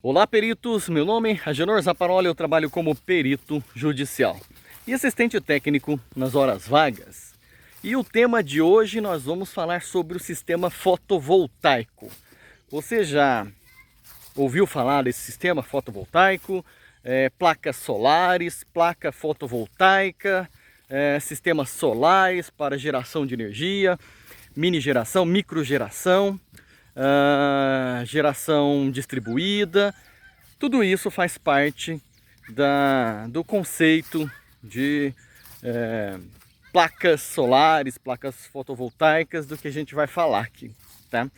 Olá, peritos! Meu nome é Agenor Zaparoli, eu trabalho como perito judicial e assistente técnico nas horas vagas. E o tema de hoje nós vamos falar sobre o sistema fotovoltaico. Você já ouviu falar desse sistema fotovoltaico? Placas solares, placa fotovoltaica, sistemas solares para geração de energia, mini geração, micro geração, geração distribuída. Tudo isso faz parte do conceito de placas solares, placas fotovoltaicas, do que a gente vai falar aqui, tá?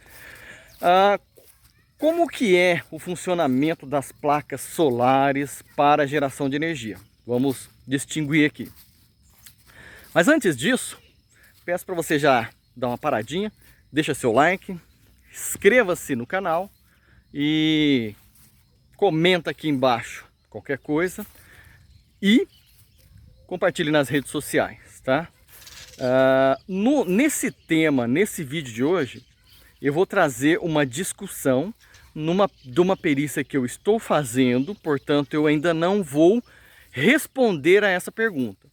Como que é o funcionamento das placas solares para a geração de energia? Vamos distinguir aqui. Mas antes disso, peço para você já dar uma paradinha, deixa seu like, inscreva-se no canal e comenta aqui embaixo qualquer coisa e compartilhe nas redes sociais, tá? Nesse tema, nesse vídeo de hoje, eu vou trazer uma discussão de uma perícia que eu estou fazendo, portanto eu ainda não vou responder a essa pergunta.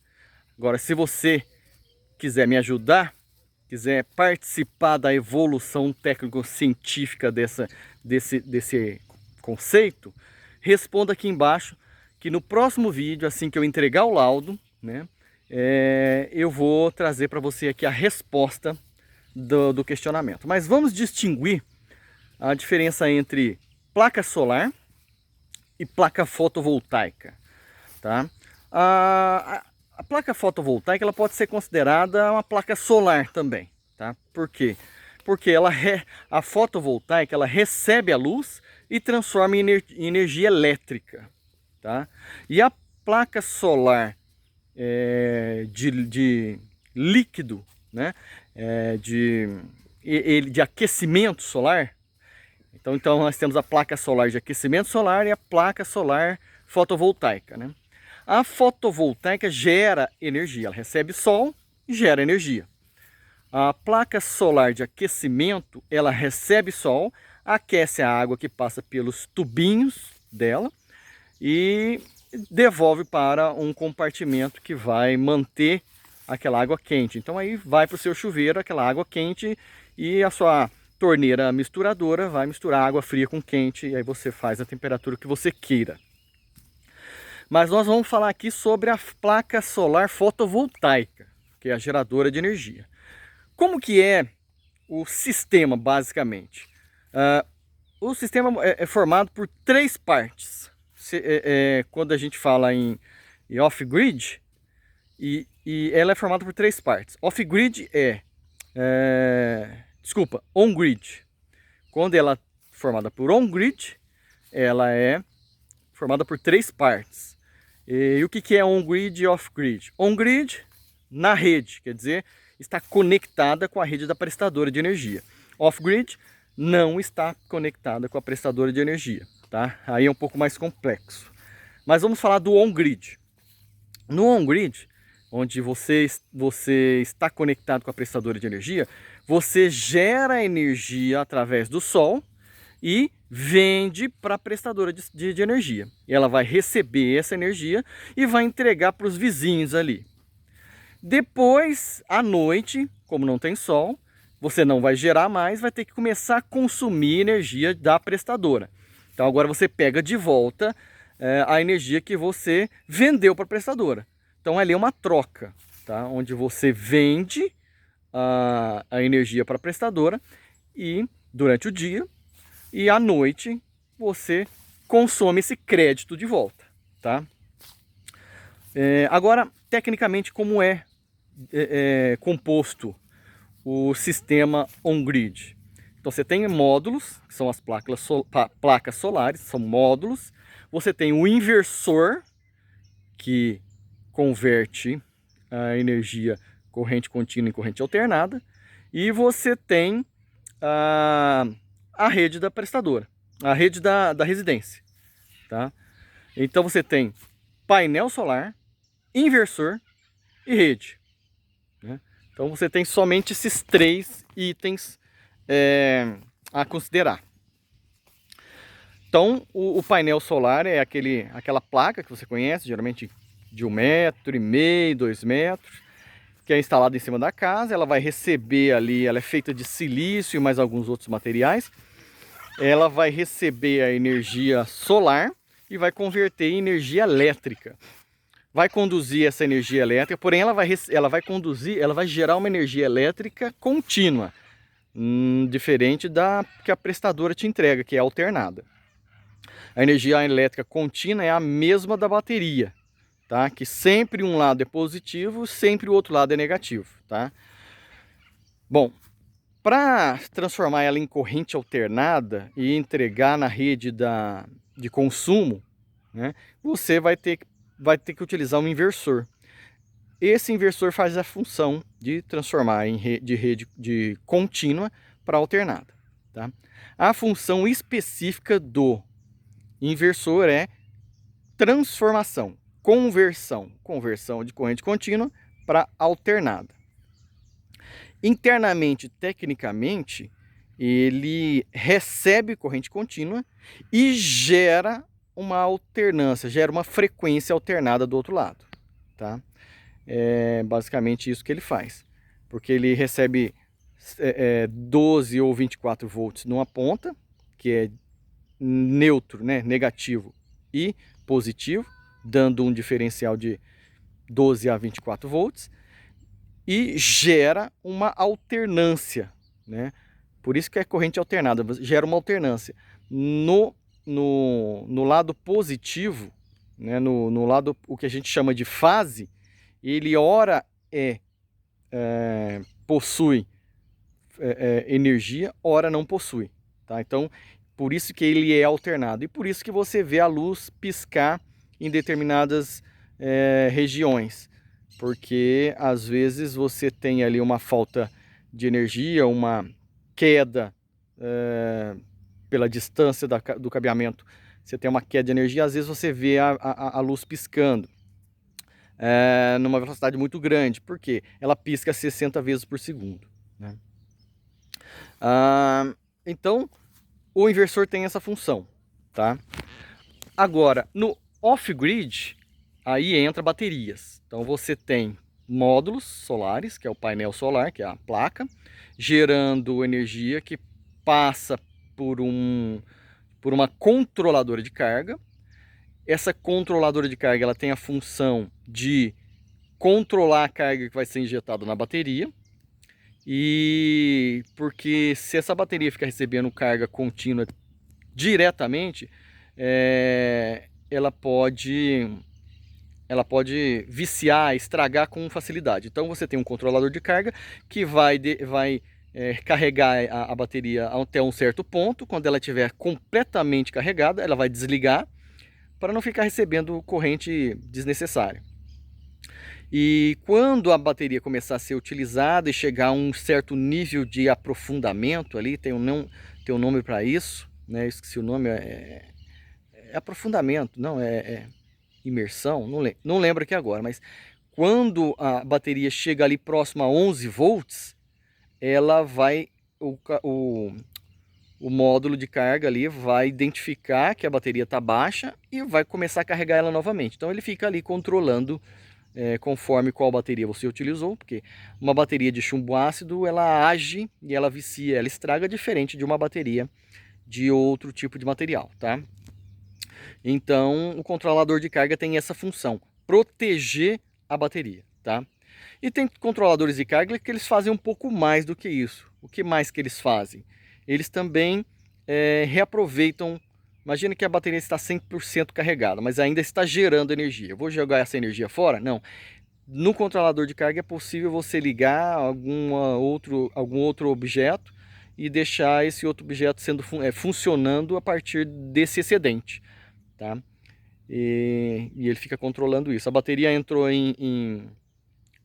Agora, se você quiser me ajudar, quiser participar da evolução técnico-científica desse conceito, responda aqui embaixo que no próximo vídeo, assim que eu entregar o laudo, né, eu vou trazer para você aqui a resposta do questionamento. Mas vamos distinguir a diferença entre placa solar e placa fotovoltaica, tá? A placa fotovoltaica ela pode ser considerada uma placa solar também, tá? Por quê? Porque a fotovoltaica ela recebe a luz e transforma em energia elétrica, tá? E a placa solar de líquido, né? De aquecimento solar. Então nós temos a placa solar de aquecimento solar e a placa solar fotovoltaica, né? A fotovoltaica gera energia, ela recebe sol e gera energia. A placa solar de aquecimento, ela recebe sol, aquece a água que passa pelos tubinhos dela e devolve para um compartimento que vai manter aquela água quente. Então aí vai para o seu chuveiro aquela água quente e a sua torneira misturadora vai misturar água fria com quente e aí você faz a temperatura que você queira. Mas nós vamos falar aqui sobre a placa solar fotovoltaica, que é a geradora de energia. Como que é o sistema, basicamente? O sistema é formado por três partes. Quando a gente fala em off-grid, e ela é formada por três partes. Off-grid desculpa, on-grid. Quando ela é formada por on-grid, ela é formada por três partes. E o que é on-grid e off-grid? On-grid, na rede, quer dizer, está conectada com a rede da prestadora de energia. Off-grid não está conectada com a prestadora de energia, tá? Aí é um pouco mais complexo. Mas vamos falar do on-grid. No on-grid, onde você está conectado com a prestadora de energia, você gera energia através do sol e vende para a prestadora de energia. E ela vai receber essa energia e vai entregar para os vizinhos ali. Depois, à noite, como não tem sol, você não vai gerar mais, vai ter que começar a consumir energia da prestadora. Então agora você pega de volta a energia que você vendeu para a prestadora. Então ali é uma troca, tá? Onde você vende a energia para a prestadora e durante o dia e à noite você consome esse crédito de volta, tá? Agora, tecnicamente, como é composto o sistema on-grid? Então você tem módulos, que são as placas solares, são módulos. Você tem o inversor, que converte a energia corrente contínua em corrente alternada. E você tem a rede da prestadora, a rede da residência, tá? Então você tem painel solar, inversor e rede, né? Então você tem somente esses três itens a considerar. Então, o painel solar é aquela placa que você conhece, geralmente de 1,5 m, 2 metros, que é instalada em cima da casa. Ela vai receber ali, ela é feita de silício e mais alguns outros materiais. Ela vai receber a energia solar e vai converter em energia elétrica. Vai conduzir essa energia elétrica, porém ela vai gerar uma energia elétrica contínua, diferente da que a prestadora te entrega, que é alternada. A energia elétrica contínua é a mesma da bateria, tá? Que sempre um lado é positivo, sempre o outro lado é negativo, tá? Bom, para transformar ela em corrente alternada e entregar na rede de consumo, né, você vai ter que utilizar um inversor. Esse inversor faz a função de transformar de rede de contínua para alternada, tá? A função específica do inversor é transformação, conversão de corrente contínua para alternada. Internamente, tecnicamente, ele recebe corrente contínua e gera uma alternância, gera uma frequência alternada do outro lado, tá? É basicamente isso que ele faz, porque ele recebe 12 ou 24 volts numa ponta, que é neutro, né, negativo e positivo, dando um diferencial de 12 a 24 volts, e gera uma alternância, né? Por isso que é corrente alternada, gera uma alternância. No lado positivo, né, no lado, o que a gente chama de fase, ele ora possui energia, ora não possui, tá? Então, por isso que ele é alternado e por isso que você vê a luz piscar em determinadas regiões, porque às vezes você tem ali uma falta de energia, uma queda pela distância do cabeamento, você tem uma queda de energia, às vezes você vê a luz piscando numa velocidade muito grande, porque ela pisca 60 vezes por segundo, né? Então, o inversor tem essa função, tá? Agora, no off-grid, aí entra baterias. Então você tem módulos solares, que é o painel solar, que é a placa, gerando energia que passa por uma controladora de carga. Essa controladora de carga, ela tem a função de controlar a carga que vai ser injetada na bateria. E porque se essa bateria ficar recebendo carga contínua diretamente, ela pode viciar, estragar com facilidade. Então você tem um controlador de carga que vai carregar a bateria até um certo ponto. Quando ela estiver completamente carregada, ela vai desligar para não ficar recebendo corrente desnecessária. E quando a bateria começar a ser utilizada e chegar a um certo nível de aprofundamento ali, tem um nome para isso, né? Esqueci o nome, é aprofundamento, não, imersão, não lembro aqui agora, mas quando a bateria chega ali próximo a 11 volts, ela vai, o módulo de carga ali vai identificar que a bateria está baixa e vai começar a carregar ela novamente. Então ele fica ali controlando conforme qual bateria você utilizou, porque uma bateria de chumbo ácido, ela age e ela vicia, ela estraga, diferente de uma bateria de outro tipo de material, tá? Então, o controlador de carga tem essa função, proteger a bateria, tá? E tem controladores de carga que eles fazem um pouco mais do que isso. O que mais que eles fazem? Eles também reaproveitam. Imagina que a bateria está 100% carregada, mas ainda está gerando energia. Eu vou jogar essa energia fora? Não. No controlador de carga é possível você ligar algum outro objeto e deixar esse outro objeto funcionando a partir desse excedente, tá? E ele fica controlando isso. A bateria entrou em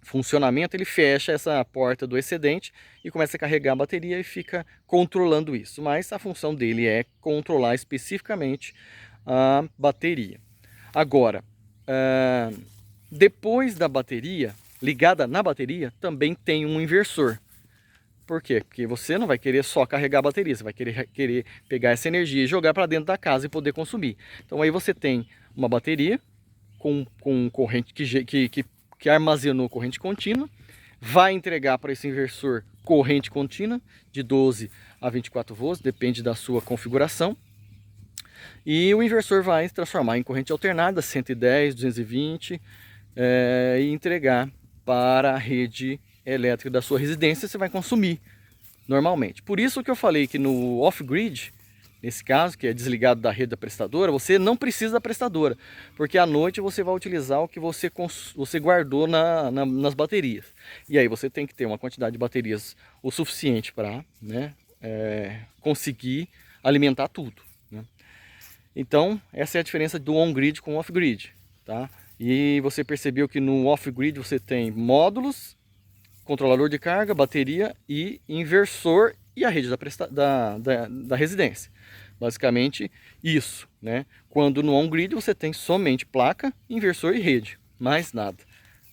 funcionamento, ele fecha essa porta do excedente e começa a carregar a bateria e fica controlando isso. Mas a função dele é controlar especificamente a bateria. Agora, depois da bateria, ligada na bateria, também tem um inversor. Por quê? Porque você não vai querer só carregar a bateria, você vai querer pegar essa energia e jogar para dentro da casa e poder consumir. Então aí você tem uma bateria com corrente que armazenou corrente contínua, vai entregar para esse inversor corrente contínua de 12 a 24 volts, depende da sua configuração. E o inversor vai transformar em corrente alternada, 110, 220, e entregar para a rede elétrica da sua residência. Você vai consumir normalmente. Por isso que eu falei que no off-grid, nesse caso, que é desligado da rede da prestadora, você não precisa da prestadora, porque à noite você vai utilizar o que você guardou nas baterias. E aí você tem que ter uma quantidade de baterias o suficiente para, né, conseguir alimentar tudo, né? Então, essa é a diferença do on-grid com o off-grid, tá? E você percebeu que no off-grid você tem módulos, controlador de carga, bateria e inversor e a rede da residência. Basicamente isso, né? Quando no on-grid você tem somente placa, inversor e rede, mais nada,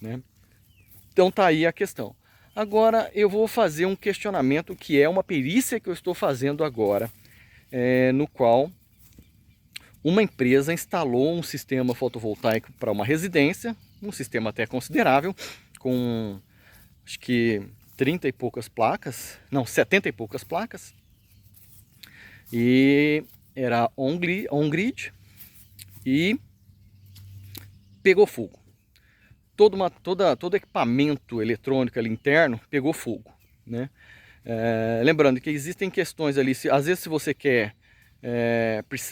né? Então tá aí a questão. Agora eu vou fazer um questionamento que é uma perícia que eu estou fazendo agora, no qual uma empresa instalou um sistema fotovoltaico para uma residência, um sistema até considerável, com acho que 30 e poucas placas, não, 70 e poucas placas, e era on-grid e pegou fogo. Todo equipamento eletrônico ali interno pegou fogo, né? Lembrando que existem questões ali, às vezes se você quer,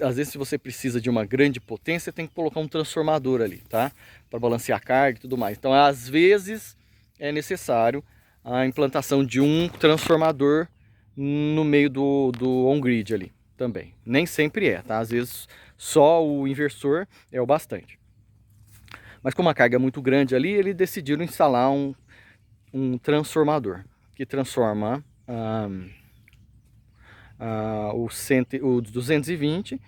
às vezes se você precisa de uma grande potência, tem que colocar um transformador ali, tá? Para balancear a carga e tudo mais. Então às vezes é necessário a implantação de um transformador no meio do on-grid ali também. Nem sempre é, tá? Às vezes só o inversor é o bastante. Mas como a carga é muito grande ali, eles decidiram instalar um transformador que transforma o 220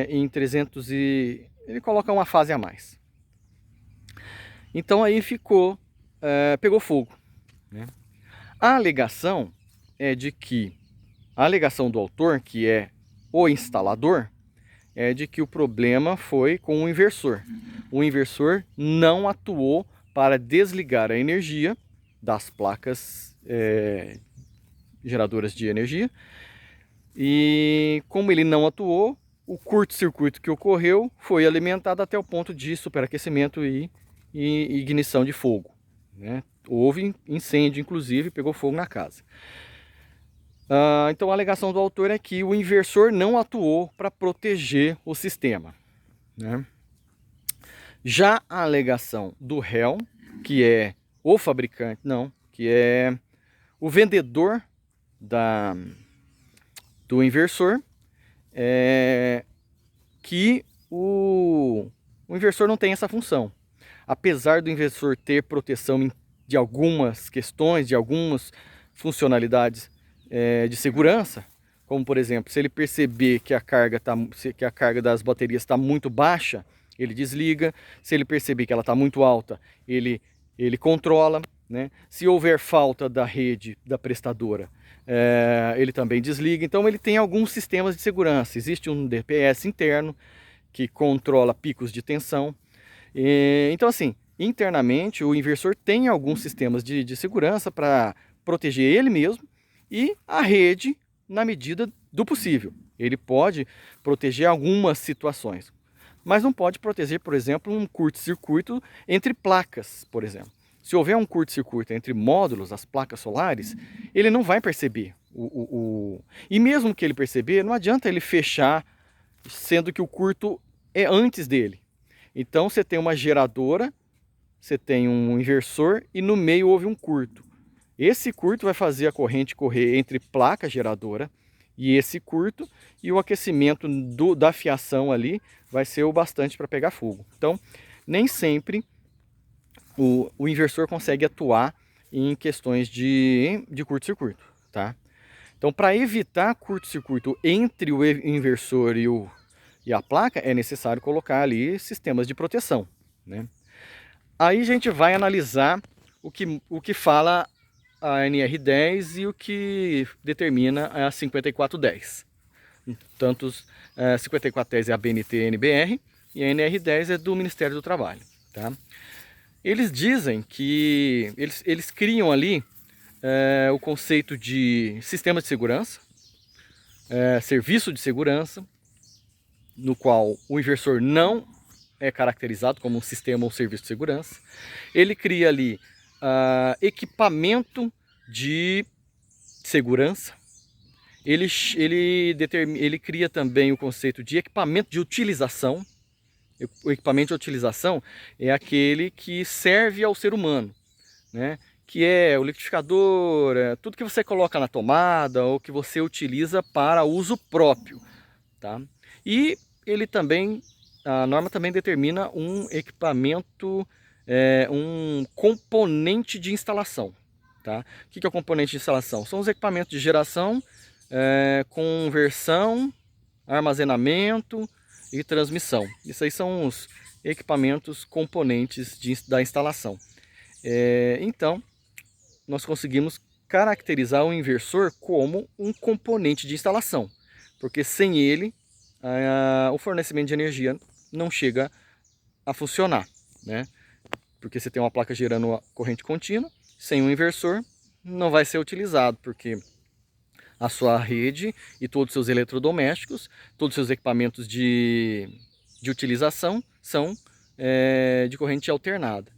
em 300 e... ele coloca uma fase a mais. Então aí ficou, pegou fogo, né? A alegação é de que, a alegação do autor, que é o instalador, é de que o problema foi com o inversor. O inversor não atuou para desligar a energia das placas geradoras de energia. E como ele não atuou, o curto-circuito que ocorreu foi alimentado até o ponto de superaquecimento e ignição de fogo, né? Houve incêndio, inclusive, pegou fogo na casa. Então a alegação do autor é que o inversor não atuou para proteger o sistema, né? Já a alegação do réu, que é o fabricante, que é o vendedor do inversor, é que o inversor não tem essa função. Apesar do inversor ter proteção de algumas questões, de algumas funcionalidades de segurança, como por exemplo, se ele perceber que a carga das baterias está muito baixa, ele desliga. Se ele perceber que ela está muito alta, ele controla, né? Se houver falta da rede da prestadora, ele também desliga. Então ele tem alguns sistemas de segurança. Existe um DPS interno que controla picos de tensão. Então assim, internamente o inversor tem alguns sistemas de segurança para proteger ele mesmo e a rede na medida do possível. Ele pode proteger algumas situações, mas não pode proteger, por exemplo, um curto-circuito entre placas, por exemplo. Se houver um curto-circuito entre módulos, as placas solares, ele não vai perceber. E mesmo que ele perceber, não adianta ele fechar, sendo que o curto é antes dele. Então você tem uma geradora, você tem um inversor e no meio houve um curto. Esse curto vai fazer a corrente correr entre placa geradora e esse curto, e o aquecimento da fiação ali vai ser o bastante para pegar fogo. Então, nem sempre o inversor consegue atuar em questões de curto-circuito, tá? Então, para evitar curto-circuito entre o inversor e a placa, é necessário colocar ali sistemas de proteção, né? Aí a gente vai analisar o que fala a NR10 e o que determina a 5410. Tantos 5410 é a BNT-NBR e a NR10 é do Ministério do Trabalho. Tá? Eles dizem que eles criam ali o conceito de sistema de segurança, serviço de segurança, no qual o inversor não é caracterizado como um sistema ou serviço de segurança. Ele cria ali equipamento de segurança. Ele cria também o conceito de equipamento de utilização. O equipamento de utilização é aquele que serve ao ser humano, né? Que é o liquidificador, tudo que você coloca na tomada ou que você utiliza para uso próprio, tá? E ele também, a norma também determina um equipamento, um componente de instalação, tá? O que é o componente de instalação? São os equipamentos de geração, conversão, armazenamento e transmissão. Isso aí são os equipamentos componentes da instalação. Então, nós conseguimos caracterizar o inversor como um componente de instalação, porque sem ele o fornecimento de energia não chega a funcionar, né? Porque você tem uma placa gerando corrente contínua, sem um inversor não vai ser utilizado, porque a sua rede e todos os seus eletrodomésticos, todos os seus equipamentos de utilização são de corrente alternada.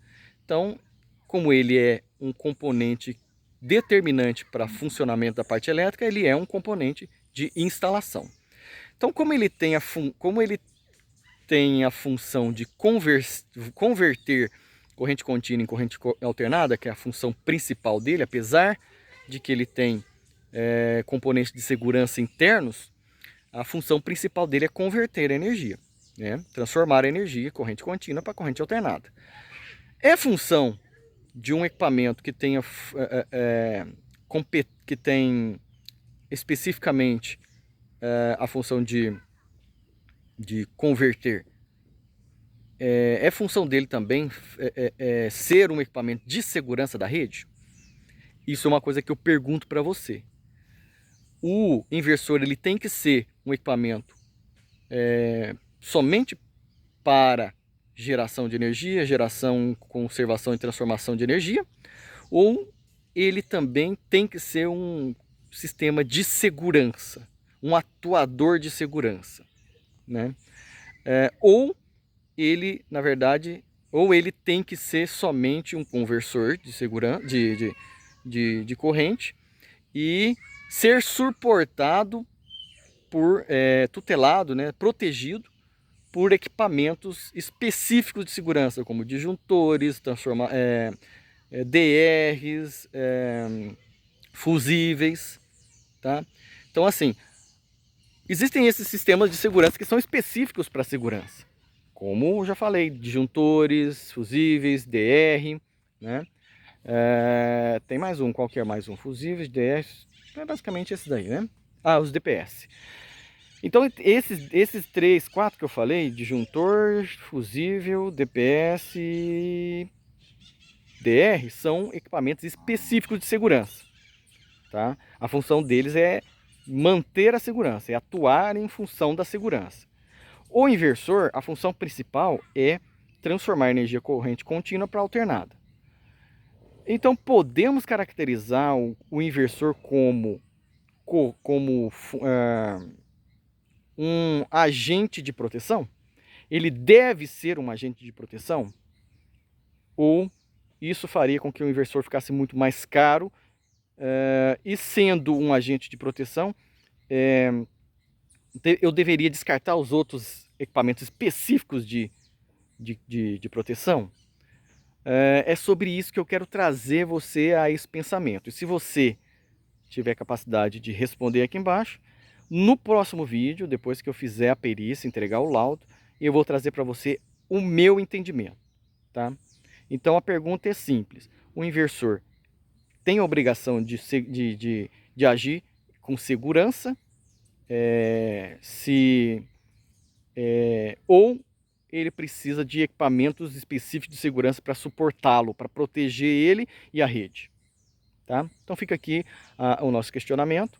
Então, como ele é um componente determinante para funcionamento da parte elétrica, ele é um componente de instalação. Então, como ele tem a função de converter corrente contínua em corrente alternada, que é a função principal dele, apesar de que ele tem componentes de segurança internos, a função principal dele é converter a energia, né? Transformar a energia corrente contínua para corrente alternada. É função de um equipamento que tenha que tem especificamente a função de converter. É função dele também ser um equipamento de segurança da rede? Isso é uma coisa que eu pergunto para você. O inversor ele tem que ser um equipamento somente para geração de energia, geração, conservação e transformação de energia, ou ele também tem que ser um sistema de segurança, um atuador de segurança, né? Ou ele, na verdade, ou ele tem que ser somente um conversor de segurança, de corrente e ser suportado por, tutelado, né, protegido por equipamentos específicos de segurança, como disjuntores, DRs, fusíveis, tá? Então, assim, existem esses sistemas de segurança que são específicos para segurança, como eu já falei, disjuntores, fusíveis, DR, né? Tem mais um, qual que é mais um? Fusíveis, DR, é basicamente esse daí, né? Os DPS. Então, esses 3, 4 que eu falei, disjuntor, fusível, DPS e DR, são equipamentos específicos de segurança, tá? A função deles é manter a segurança, é atuar em função da segurança. O inversor, a função principal é transformar a energia corrente contínua para alternada. Então, podemos caracterizar o inversor como um agente de proteção? Ele deve ser um agente de proteção? Ou isso faria com que o inversor ficasse muito mais caro? E sendo um agente de proteção, eu deveria descartar os outros equipamentos específicos de proteção? É sobre isso que eu quero trazer você a esse pensamento. E se você tiver capacidade de responder aqui embaixo, no próximo vídeo, depois que eu fizer a perícia, entregar o laudo, eu vou trazer para você o meu entendimento, tá? Então a pergunta é simples: o inversor tem a obrigação de agir com segurança, ou ele precisa de equipamentos específicos de segurança para suportá-lo, para proteger ele e a rede? tá? Então fica aqui o nosso questionamento.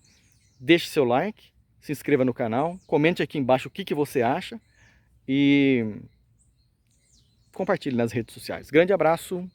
Deixe seu like, se inscreva no canal, comente aqui embaixo o que você acha e compartilhe nas redes sociais. Grande abraço!